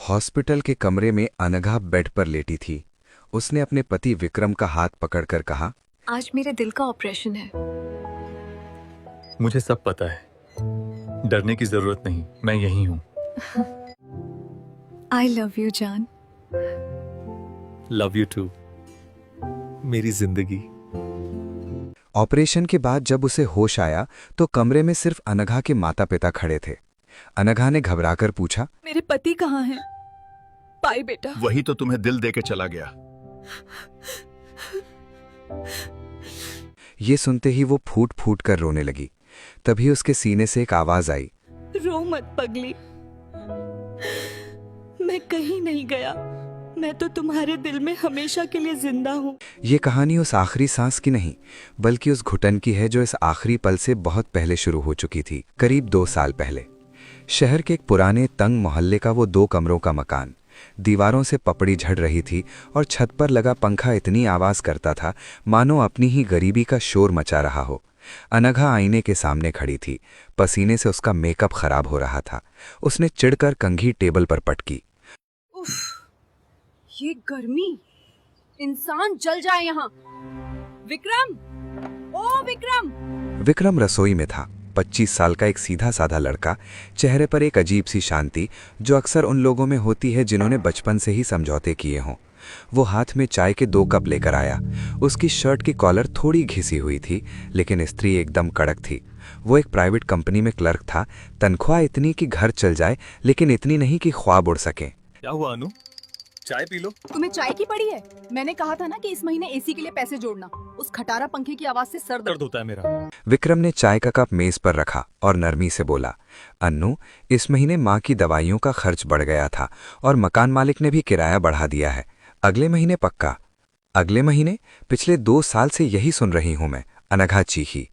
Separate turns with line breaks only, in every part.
Hospital के कमरे में अनघा बेड पर लेटी थी। उसने अपने पति विक्रम का हाथ पकड़कर कहा,
आज मेरे दिल का ऑपरेशन है।
मुझे सब पता है, डरने की जरूरत नहीं, मैं यही हूँ।
आई लव यू जान।
लव यू टू मेरी जिंदगी।
ऑपरेशन के बाद जब उसे होश आया तो कमरे में सिर्फ अनघा के माता पिता खड़े थे। अनघा ने घबराकर पूछा,
मेरे पति कहाँ हैं? पाई बेटा।
वही तो तुम्हें दिल देके चला गया।
ये सुनते ही वो फूट फूट कर रोने लगी। तभी उसके सीने से एक आवाज आई,
रो मत पगली, मैं कहीं नहीं गया, मैं तो तुम्हारे दिल में हमेशा के लिए जिंदा हूँ।
ये कहानी उस आखिरी सांस की नहीं बल्कि उस घुटन की है जो इस आखिरी पल से बहुत पहले शुरू हो चुकी थी। करीब 2 साल पहले शहर के एक पुराने तंग मोहल्ले का वो 2 कमरों का मकान। दीवारों से पपड़ी झड़ रही थी और छत पर लगा पंखा इतनी आवाज करता था मानो अपनी ही गरीबी का शोर मचा रहा हो। अनघा आईने के सामने खड़ी थी। पसीने से उसका मेकअप खराब हो रहा था। उसने चिढ़कर कंघी टेबल पर पटकी।
उफ, ये गर्मी, इंसान जल जाए यहाँ। विक्रम, ओ विक्रम।
विक्रम रसोई में था। 25 साल का एक सीधा साधा लड़का, चेहरे पर एक अजीब सी शांति जो अक्सर उन लोगों में होती है जिन्होंने बचपन से ही समझौते किए हों। वो हाथ में चाय के 2 कप लेकर आया। उसकी शर्ट की कॉलर थोड़ी घिसी हुई थी लेकिन स्त्री एकदम कड़क थी। वो एक प्राइवेट कंपनी में क्लर्क था। तनख्वाह इतनी कि घर चल जाए लेकिन इतनी नहीं कि ख्वाब उड़ सके।
क्या हुआ अनु, चाय पी लो।
तुम्हें चाय की पड़ी है? मैंने कहा था ना कि इस महीने एसी के लिए पैसे जोड़ना। उस खटारा पंखे की आवाज से सर
दर्द होता है मेरा।
विक्रम ने चाय का कप मेज पर रखा और नरमी से बोला, अन्नू, इस महीने माँ की दवाइयों का खर्च बढ़ गया था और मकान मालिक ने भी किराया बढ़ा दिया है। अगले महीने पक्का। अगले महीने? पिछले 2 साल से यही सुन रही हूं मैं। अनघा चीखी।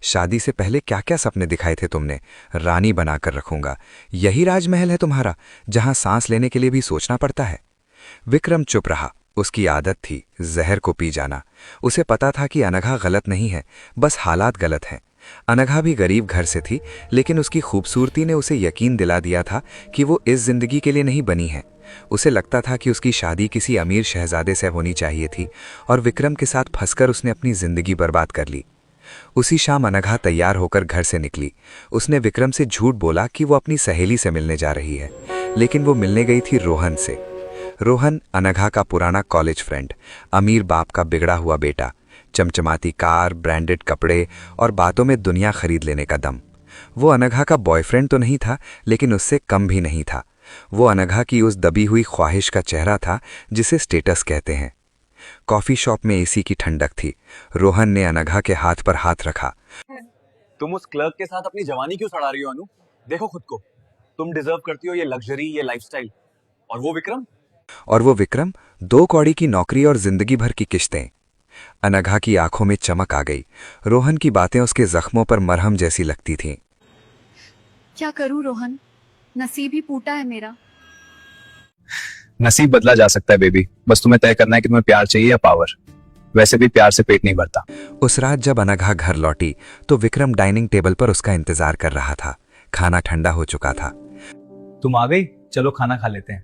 शादी से पहले क्या क्या सपने दिखाए थे तुमने? रानी बनाकर रखूंगा, यही राजमहल है तुम्हारा जहां सांस लेने के लिए भी सोचना पड़ता है। विक्रम चुप रहा। उसकी आदत थी जहर को पी जाना। उसे पता था कि अनघा गलत नहीं है, बस हालात गलत हैं। अनघा भी गरीब घर से थी लेकिन उसकी खूबसूरती ने उसे यकीन दिला दिया था कि वो इस जिंदगी के लिए नहीं बनी है। उसे लगता था कि उसकी शादी किसी अमीर शहजादे से होनी चाहिए थी और विक्रम के साथ फंसकर उसने अपनी जिंदगी बर्बाद कर ली। उसी शाम अनघा तैयार होकर घर से निकली। उसने विक्रम से झूठ बोला कि वो अपनी सहेली से मिलने जा रही है, लेकिन वो मिलने गई थी रोहन से। रोहन अनघा का पुराना कॉलेज फ्रेंड, अमीर बाप का बिगड़ा हुआ बेटा, चमचमाती कार, ब्रांडेड कपड़े और बातों में दुनिया खरीद लेने का दम। वो अनघा का बॉयफ्रेंड तो नहीं था लेकिन उससे कम भी नहीं था। वो अनघा की उस दबी हुई ख्वाहिश का चेहरा था जिसे स्टेटस कहते हैं। कॉफी शॉप में एसी की ठंडक थी। रोहन ने अनघा के हाथ पर हाथ रखा।
तुम उस क्लर्क के साथ अपनी जवानी क्यों सड़ा रही हो अनु? देखो खुद को, तुम डिजर्व करती हो ये लग्जरी, ये लाइफस्टाइल। और वो विक्रम 2 कौड़ी की नौकरी और जिंदगी भर की किश्तें। अनघा की आंखों में चमक आ गई। रोहन की बातें उसके जख्मों पर मरहम जैसी लगती थीं।
क्या करूं रोहन, नसीब ही फूटा है मेरा।
नसीब बदला जा सकता है बेबी, बस तुम्हें तय करना है कि तुम्हें प्यार चाहिए या पावर। वैसे भी प्यार से पेट नहीं भरता।
उस रात जब अनघा घर लौटी तो विक्रम डाइनिंग टेबल पर उसका इंतजार कर रहा था। खाना ठंडा हो चुका था।
तुम आ गई, चलो खाना खा लेते हैं।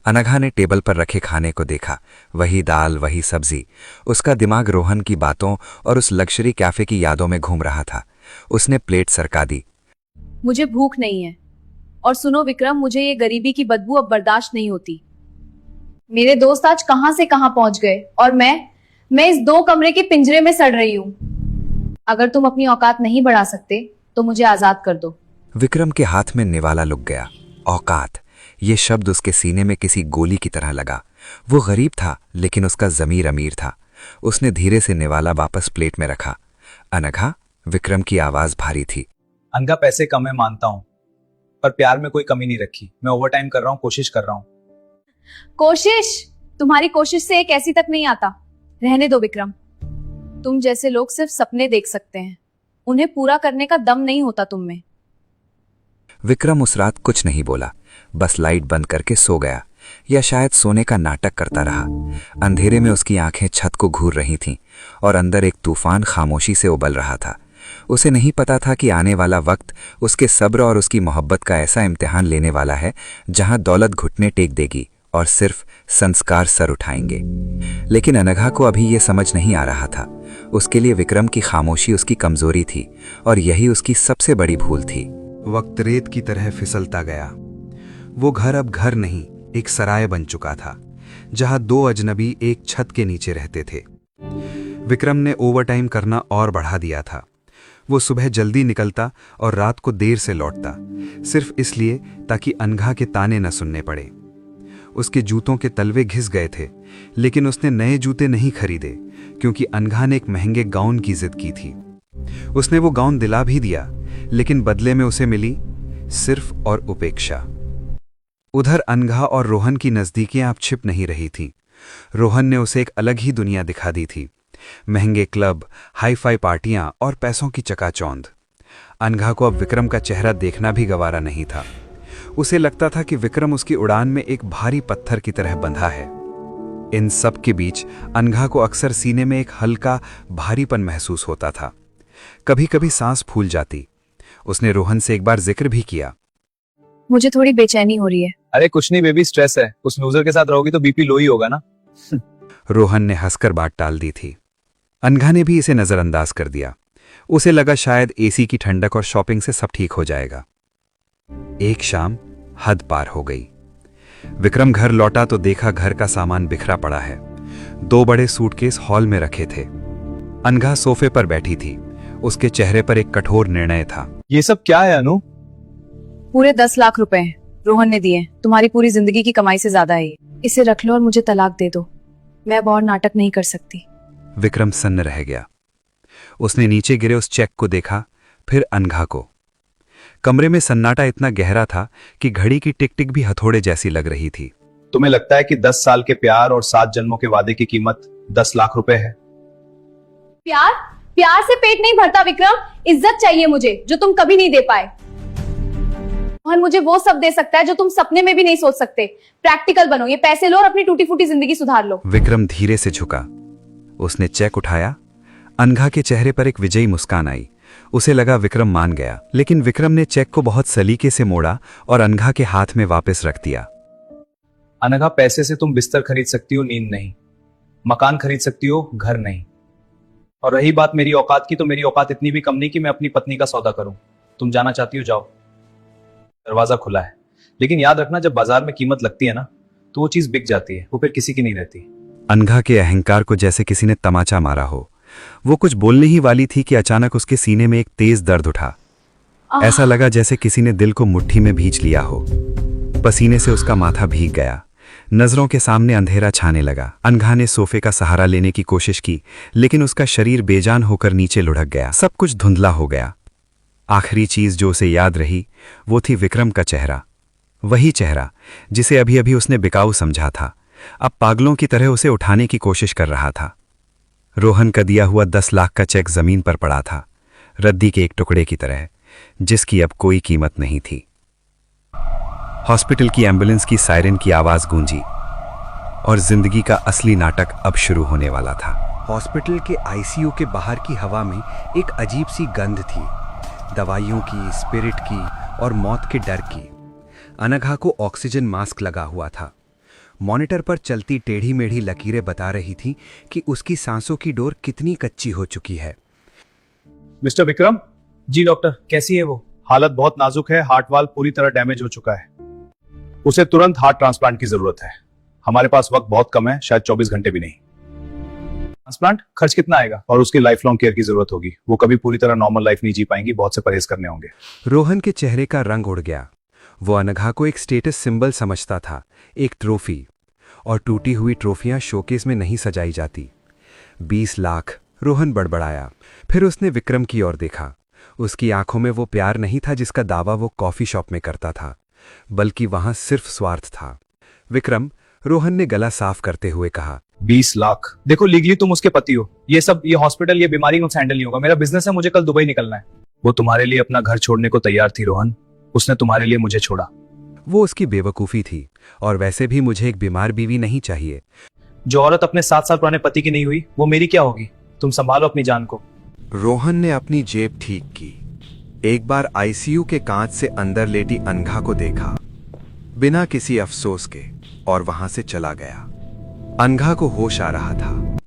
अनघा ने टेबल पर रखे खाने को देखा। वही दाल, वही सब्जी। उसका दिमाग रोहन की बातों और उस लग्जरी कैफे की यादों में घूम रहा था। उसने प्लेट सरका दी।
मुझे भूख नहीं है। और सुनो विक्रम, मुझे ये गरीबी की बदबू अब बर्दाश्त नहीं होती। मेरे दोस्त आज कहां से कहां पहुंच गए और मैं इस 2 कमरे के पिंजरे में सड़ रही हूं। अगर तुम अपनी औकात नहीं बढ़ा सकते तो मुझे आजाद कर दो।
विक्रम के हाथ में निवाला लुक गया। औकात, ये शब्द उसके सीने में किसी गोली की तरह लगा। वो गरीब था लेकिन उसका ज़मीर अमीर था। उसने धीरे से निवाला वापस प्लेट में रखा। अनघा, विक्रम की आवाज भारी थी।
अनघा, पैसे कम है मानता हूँ, पर प्यार में कोई कमी नहीं रखी। मैं ओवरटाइम कर रहा हूँ, कोशिश कर रहा हूँ।
कोशिश? तुम्हारी कोशिश से एक ऐसी तक नहीं आता। रहने दो विक्रम। तुम जैसे लोग सिर्फ सपने देख सकते हैं, उन्हें पूरा करने का दम नहीं होता तुम में।
विक्रम उस रात कुछ नहीं बोला, बस लाइट बंद करके सो गया, या शायद सोने का नाटक करता रहा। अंधेरे में उसकी आंखें छत को घूर रही थीं और अंदर एक तूफान खामोशी से उबल रहा था। उसे नहीं पता था कि आने वाला वक्त उसके सब्र और उसकी मोहब्बत का ऐसा इम्तिहान लेने वाला है जहां दौलत घुटने टेक देगी और सिर्फ संस्कार सर उठाएंगे। लेकिन अनघा को अभी ये समझ नहीं आ रहा था। उसके लिए विक्रम की खामोशी उसकी कमजोरी थी और यही उसकी सबसे बड़ी भूल थी।
वक्त रेत की तरह फिसलता गया। वो घर अब घर नहीं, एक सराय बन चुका था जहां दो अजनबी एक छत के नीचे रहते थे। विक्रम ने ओवरटाइम करना और बढ़ा दिया था। वो सुबह जल्दी निकलता और रात को देर से लौटता, सिर्फ इसलिए ताकि अनघा के ताने न सुनने पड़े। उसके जूतों के तलवे घिस गए थे, लेकिन उसने नए जूते नहीं खरीदे क्योंकि अनघा ने एक महंगे गाउन की जिद की थी। उसने वो गाउन दिला भी दिया, लेकिन बदले में उसे मिली सिर्फ और उपेक्षा। उधर अनघा और रोहन की नजदीकियां अब छिप नहीं रही थीं। रोहन ने उसे एक अलग ही दुनिया दिखा दी थी। महंगे क्लब, हाई-फाई पार्टियां और पैसों की चकाचौंध। अनघा को अब विक्रम का चेहरा देखना भी गवारा नहीं था। उसे लगता था कि विक्रम उसकी उड़ान में एक भारी पत्थर की तरह बंधा है। इन सब के बीच अनघा को अक्सर सीने में एक हल्का भारीपन महसूस होता था। कभी कभी सांस फूल जाती। उसने रोहन से एक बार जिक्र भी किया।
मुझे थोड़ी बेचैनी हो रही है।
अरे कुछ नहीं बेबी, स्ट्रेस है। उस लूजर के साथ रहोगी तो बीपी लो ही होगा ना।
रोहन ने हंसकर बात टाल दी थी। अनघा ने भी इसे नजरअंदाज कर दिया। उसे लगा शायद एसी की ठंडक और शॉपिंग से सब ठीक हो जाएगा। एक शाम हद पार हो गई। विक्रम घर लौटा तो देखा घर का सामान बिखरा पड़ा है। 2 बड़े सूटकेस हॉल में रखे थे। अनघा सोफे पर बैठी थी। उसके चेहरे पर एक कठोर निर्णय था।
ये सब क्या है अनु?
पूरे 10 लाख रुपए हैं, रोहन ने दिए। तुम्हारी पूरी जिंदगी की कमाई से ज्यादा है ये। इसे रख लो और मुझे तलाक दे दो। मैं अब और नाटक नहीं कर सकती।
विक्रम सन्न रह गया। उसने नीचे गिरे उस चेक को देखा, फिर अनघा को। कमरे में सन्नाटा इतना गहरा था कि घड़ी की टिक टिक भी हथौड़े जैसी लग रही थी।
तुम्हें लगता है कि 10 साल के प्यार और 7 जन्मों के वादे की कीमत 10 लाख रुपए है?
प्यार प्यार से पेट नहीं भरता विक्रम। इज्जत चाहिए मुझे, जो तुम कभी नहीं दे पाए। और मुझे वो सब दे सकता है जो तुम सपने में भी नहीं सोच सकते। प्रैक्टिकल बनो, ये पैसे लो और अपनी टूटी फूटी जिंदगी सुधार लो।
विक्रम धीरे से झुका। उसने चेक उठाया। अनघा के चेहरे पर एक विजयी मुस्कान आई। उसे लगा विक्रम मान गया, लेकिन विक्रम ने चेक को बहुत सलीके से मोड़ा और अनघा के हाथ में वापस रख दिया।
अनघा, पैसे से तुम बिस्तर खरीद सकती हो, नींद नहीं। मकान खरीद सकती हो, घर नहीं। और रही बात मेरी औकात की, तो मेरी औकात इतनी भी कम नहीं कि मैं अपनी पत्नी का सौदा करूं। तुम जाना चाहती हो, जाओ, दरवाजा खुला है। लेकिन याद रखना, जब बाजार में कीमत लगती है ना, तो वो चीज बिक जाती है, वो फिर किसी की नहीं रहती।
अनघा के अहंकार को जैसे किसी ने तमाचा मारा हो। वो कुछ बोलने ही वाली थी कि अचानक उसके सीने में एक तेज दर्द उठा। ऐसा लगा जैसे किसी ने दिल को मुट्ठी में भींच लिया हो। पसीने से उसका माथा भीग गया। नजरों के सामने अंधेरा छाने लगा। अनघा ने सोफे का सहारा लेने की कोशिश की, लेकिन उसका शरीर बेजान होकर नीचे लुढ़क गया। सब कुछ धुंधला हो गया। आखिरी चीज जो उसे याद रही वो थी विक्रम का चेहरा। वही चेहरा जिसे अभी अभी उसने बिकाऊ समझा था, अब पागलों की तरह उसे उठाने की कोशिश कर रहा था। रोहन का दिया हुआ 10 लाख का चेक जमीन पर पड़ा था, रद्दी के एक टुकड़े की तरह, जिसकी अब कोई कीमत नहीं थी। हॉस्पिटल की एम्बुलेंस की सायरन की आवाज गूंजी और जिंदगी का असली नाटक अब शुरू होने वाला था।
हॉस्पिटल के आईसीयू के बाहर की हवा में एक अजीब सी गंध थी, दवाइयों की, स्पिरिट की और मौत के डर की। अनघा को ऑक्सीजन मास्क लगा हुआ था। मॉनिटर पर चलती टेढ़ी मेढ़ी लकीरें बता रही थीं कि उसकी सांसों की डोर कितनी कच्ची हो चुकी है।
मिस्टर विक्रम? जी डॉक्टर, कैसी है वो? हालत बहुत नाजुक है, हार्ट वाल्व पूरी तरह डैमेज हो चुका है। उसे तुरंत हार्ट ट्रांसप्लांट की जरूरत है। हमारे पास वक्त बहुत कम है, शायद 24 घंटे भी नहीं। ट्रांसप्लांट खर्च कितना आएगा? और उसकी लाइफ लॉन्ग केयर की जरूरत होगी। वो कभी पूरी तरह नॉर्मल लाइफ नहीं जी पाएंगी, बहुत से परहेज करने होंगे।
रोहन के चेहरे का रंग उड़ गया। वो अनघा को एक स्टेटस सिंबल समझता था, एक ट्रॉफी, और टूटी हुई ट्रॉफियां शोकेस में नहीं सजाई जाती। 20 लाख, रोहन बड़बड़ाया। फिर उसने विक्रम की ओर देखा। उसकी आंखों में वो प्यार नहीं था जिसका दावा वो कॉफी शॉप में करता था, बल्कि वहां सिर्फ स्वार्थ था। विक्रम, रोहन ने गला साफ करते हुए कहा,
20 लाख? देखो, लीगली तुम उसके पति हो। ये सब, ये हॉस्पिटल, ये बीमारी मुझसे हैंडल नहीं होगा। मेरा बिजनेस है, मुझे कल दुबई निकलना है। वो तुम्हारे लिए अपना घर छोड़ने को तैयार थी रोहन। उसने तुम्हारे लिए मुझे छोड़ा।
वो उसकी बेवकूफ़ी थी, और वैसे भी मुझे एक बीमार बीवी नहीं चाहिए।
जो औरत अपने 7 साल पुराने पति की नहीं हुई, वो मेरी क्या होगी? तुम संभालो अपनी जान को।
रोहन ने अपनी जेब ठीक की। एक बार आईसीयू के कांच से अंदर लेटी अनघा को देखा, बिना किसी अफसोस के, और वहां से चला गया। अनघा को होश आ रहा था।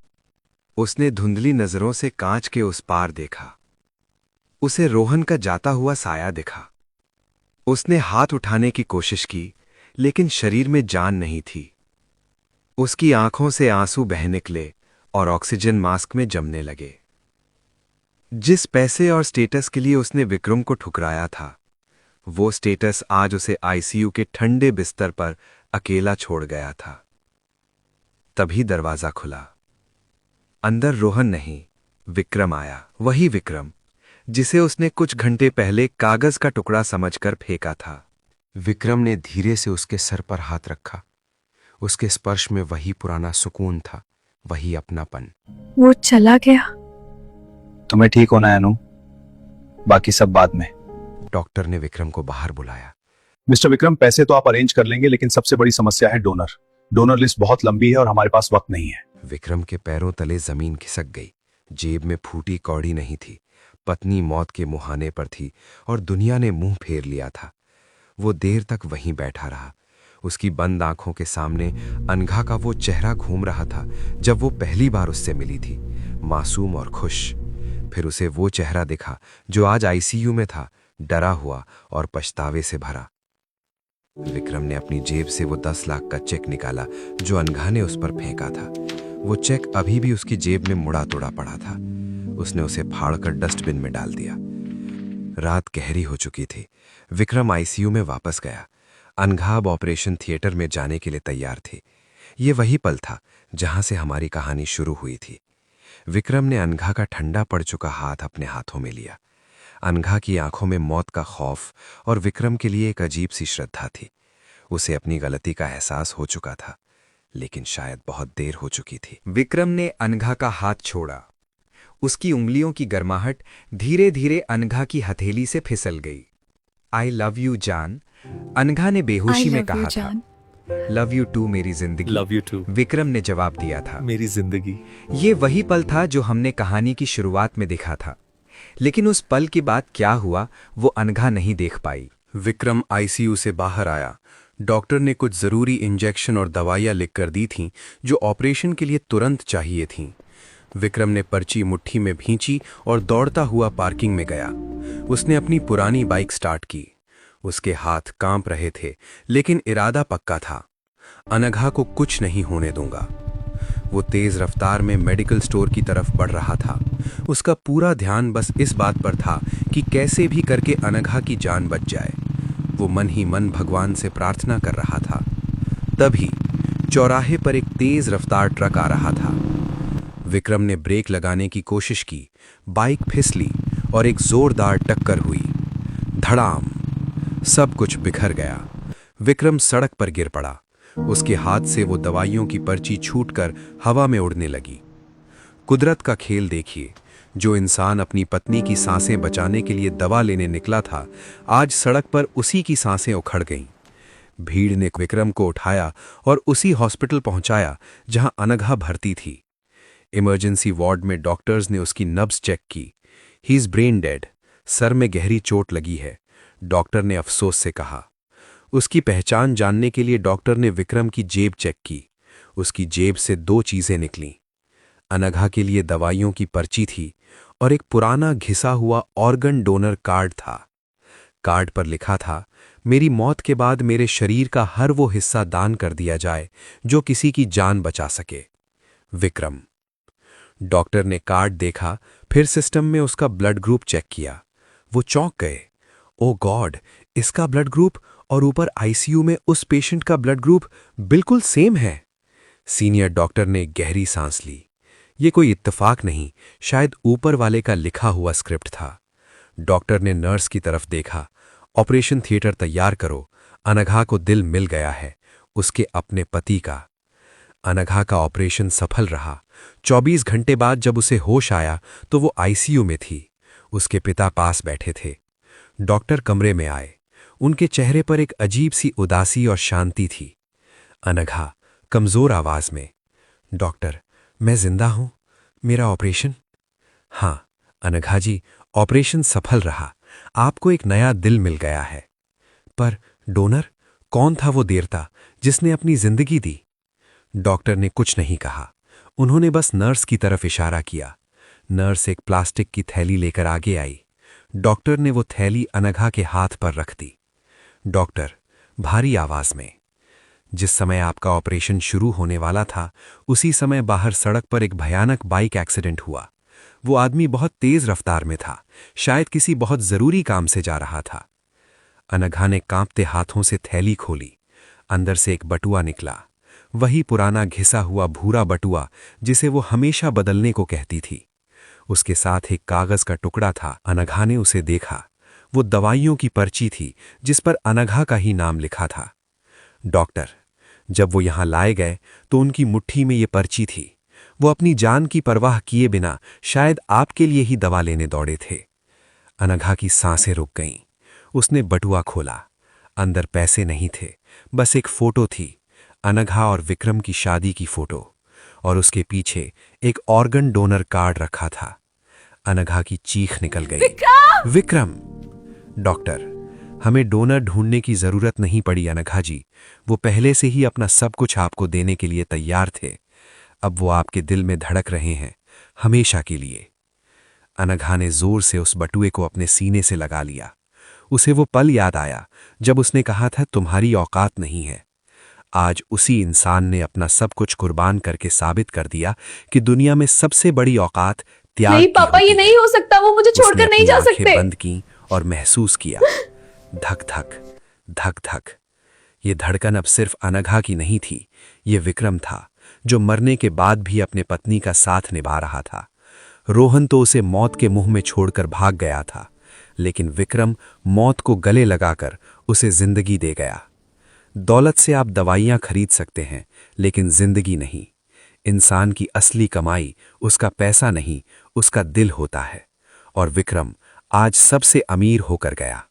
उसने धुंधली नजरों से कांच के उस पार देखा। उसे रोहन का जाता हुआ साया दिखा। उसने हाथ उठाने की कोशिश की, लेकिन शरीर में जान नहीं थी। उसकी आंखों से आंसू बह निकले और ऑक्सीजन मास्क में जमने लगे। जिस पैसे और स्टेटस के लिए उसने विक्रम को ठुकराया था, वो स्टेटस आज उसे आईसीयू के ठंडे बिस्तर पर अकेला छोड़ गया था। तभी दरवाजा खुला। अंदर रोहन नहीं, विक्रम आया। वही विक्रम जिसे उसने कुछ घंटे पहले कागज का टुकड़ा समझकर फेंका था। विक्रम ने धीरे से उसके सर पर हाथ रखा। उसके स्पर्श में वही पुराना सुकून था, वही अपनापन।
वो चला गया।
तुम्हें ठीक होना है अनु, बाकी सब बाद में।
डॉक्टर ने विक्रम को बाहर बुलाया।
मिस्टर विक्रम, पैसे तो आप अरेंज कर लेंगे, लेकिन सबसे बड़ी समस्या है डोनर। डोनर लिस्ट बहुत लंबी है और हमारे पास वक्त नहीं है।
विक्रम के पैरों तले जमीन खिसक गई। जेब में फूटी कौड़ी नहीं थी। पत्नी मौत के मुहाने पर थी और दुनिया ने मुंह फेर लिया था। वो देर तक वहीं बैठा रहा। उसकी बंद आंखों के सामने अनघा का वो चेहरा घूम रहा था जब वो पहली बार उससे मिली थी, मासूम और खुश। फिर उसे वो चेहरा दिखा जो आज आईसीयू में था, डरा हुआ और पछतावे से भरा। विक्रम ने अपनी जेब से वो 10 लाख का चेक निकाला जो अनघा ने उस पर फेंका था। वो चेक अभी भी उसकी जेब में मुड़ा तोड़ा पड़ा था। उसने उसे फाड़कर डस्टबिन में डाल दिया। रात गहरी हो चुकी थी। विक्रम आईसीयू में वापस गया। अनघा अब ऑपरेशन थिएटर में जाने के लिए तैयार थी। ये वही पल था जहां से हमारी कहानी शुरू हुई थी। विक्रम ने अनघा का ठंडा पड़ चुका हाथ अपने हाथों में लिया। अनघा की आंखों में मौत का खौफ और विक्रम के लिए एक अजीब सी श्रद्धा थी। उसे अपनी गलती का एहसास हो चुका था, लेकिन शायद बहुत देर हो चुकी थी।
विक्रम ने अनघा का हाथ छोड़ा। उसकी उंगलियों की गर्माहट धीरे धीरे अनघा की हथेली से फिसल गई। आई लव यू जान, अनघा ने बेहोशी में कहा था। लव यू टू मेरी जिंदगी,
लव यू टू
विक्रम ने जवाब दिया था।
मेरी जिंदगी।
ये वही पल था जो हमने कहानी की शुरुआत में देखा था, लेकिन उस पल के बाद क्या हुआ वो अनघा नहीं देख पाई।
विक्रम आईसीयू से बाहर आया। डॉक्टर ने कुछ जरूरी इंजेक्शन और दवाइयां लिखकर दी थीं जो ऑपरेशन के लिए तुरंत चाहिए थीं। विक्रम ने पर्ची मुट्ठी में भींची और दौड़ता हुआ पार्किंग में गया। उसने अपनी पुरानी बाइक स्टार्ट की। उसके हाथ कांप रहे थे, लेकिन इरादा पक्का था। अनघा को कुछ नहीं होने दूंगा। वो तेज रफ्तार में मेडिकल स्टोर की तरफ बढ़ रहा था। उसका पूरा ध्यान बस इस बात पर था कि कैसे भी करके अनघा की जान बच जाए। वो मन ही मन भगवान से प्रार्थना कर रहा था। तभी चौराहे पर एक तेज रफ्तार ट्रक आ रहा था। विक्रम ने ब्रेक लगाने की कोशिश की। बाइक फिसली और एक जोरदार टक्कर हुई। धड़ाम, सब कुछ बिखर गया। विक्रम सड़क पर गिर पड़ा। उसके हाथ से वो दवाइयों की पर्ची छूटकर हवा में उड़ने लगी। कुदरत का खेल देखिए। जो इंसान अपनी पत्नी की सांसें बचाने के लिए दवा लेने निकला था, आज सड़क पर उसी की सांसें उखड़ गईं। भीड़ ने विक्रम को उठाया और उसी हॉस्पिटल पहुंचाया जहां अनघा भर्ती थी। इमरजेंसी वार्ड में डॉक्टर्स ने उसकी नब्ज चेक की। He is brain dead, sir में गहरी चोट लगी है, डॉक्टर ने अफसोस से कहा। उसकी पहचान जानने के लिए डॉक्टर ने विक्रम की जेब चेक की। उसकी जेब से 2 चीजें निकलीं। अनघा के लिए दवाइयों की पर्ची थी और एक पुराना घिसा हुआ ऑर्गन डोनर कार्ड था। कार्ड पर लिखा था, मेरी मौत के बाद मेरे शरीर का हर वो हिस्सा दान कर दिया जाए जो किसी की जान बचा सके। विक्रम। डॉक्टर ने कार्ड देखा, फिर सिस्टम में उसका ब्लड ग्रुप चेक किया। वो चौंक गए। ओ गॉड, इसका ब्लड ग्रुप और ऊपर आईसीयू में उस पेशेंट का ब्लड ग्रुप बिल्कुल सेम है। सीनियर डॉक्टर ने गहरी सांस ली। ये कोई इत्तेफाक नहीं, शायद ऊपर वाले का लिखा हुआ स्क्रिप्ट था। डॉक्टर ने नर्स की तरफ देखा। ऑपरेशन थिएटर तैयार करो, अनघा को दिल मिल गया है, उसके अपने पति का। अनघा का ऑपरेशन सफल रहा। 24 घंटे बाद जब उसे होश आया तो वो आईसीयू में थी। उसके पिता पास बैठे थे। डॉक्टर कमरे में आए। उनके चेहरे पर एक अजीब सी उदासी और शांति थी। अनघा कमजोर आवाज में, डॉक्टर, मैं जिंदा हूं, मेरा ऑपरेशन? हाँ,
अनघा जी, ऑपरेशन सफल रहा, आपको एक नया दिल मिल गया है। पर डोनर कौन था वो देवता जिसने अपनी जिंदगी दी? डॉक्टर ने कुछ नहीं कहा। उन्होंने बस नर्स की तरफ इशारा किया। नर्स एक प्लास्टिक की थैली लेकर आगे आई। डॉक्टर ने वो थैली अनघा के हाथ पर रख दी। डॉक्टर भारी आवाज में, जिस समय आपका ऑपरेशन शुरू होने वाला था उसी समय बाहर सड़क पर एक भयानक बाइक एक्सीडेंट हुआ। वो आदमी बहुत तेज रफ्तार में था, शायद किसी बहुत जरूरी काम से जा रहा था। अनघा ने कांपते हाथों से थैली खोली। अंदर से एक बटुआ निकला, वही पुराना घिसा हुआ भूरा बटुआ जिसे वो हमेशा बदलने को कहती थी। उसके साथ एक कागज का टुकड़ा था। अनघा ने उसे देखा। वो दवाइयों की पर्ची थी जिस पर अनघा का ही नाम लिखा था। डॉक्टर, जब वो यहां लाए गए तो उनकी मुट्ठी में ये पर्ची थी। वो अपनी जान की परवाह किए बिना शायद आपके लिए ही दवा लेने दौड़े थे। अनघा की सांसें रुक गईं। उसने बटुआ खोला। अंदर पैसे नहीं थे, बस एक फोटो थी, अनघा और विक्रम की शादी की फोटो, और उसके पीछे एक ऑर्गन डोनर कार्ड रखा था। अनघा की चीख निकल गई। विक्रम! डॉक्टर, हमें डोनर ढूंढने की जरूरत नहीं पड़ी अनघा जी, वो पहले से ही अपना सब कुछ आपको देने के लिए तैयार थे। अब वो आपके दिल में धड़क रहे हैं, हमेशा के लिए। अनघा ने जोर से उस बटुए को अपने सीने से लगा लिया। उसे वो पल याद आया जब उसने कहा था तुम्हारी औकात नहीं है। आज उसी इंसान ने अपना सब कुछ कुर्बान करके साबित कर दिया कि दुनिया में सबसे बड़ी औकात त्याग
नहीं
की
पापा,
होती
ये
है।
नहीं हो सकता, वो मुझे
उसने
छोड़कर नहीं
अपनी
जा
आंखें
सकते।
बंद की और महसूस किया, धक धक धक धक। ये धड़कन अब सिर्फ अनघा की नहीं थी, ये विक्रम था जो मरने के बाद भी अपने पत्नी का साथ निभा रहा था। रोहन तो उसे मौत के मुंह में छोड़कर भाग गया था, लेकिन विक्रम मौत को गले लगाकर उसे जिंदगी दे गया। दौलत से आप दवाइयां खरीद सकते हैं, लेकिन जिंदगी नहीं। इंसान की असली कमाई उसका पैसा नहीं, उसका दिल होता है। और विक्रम आज सबसे अमीर होकर गया।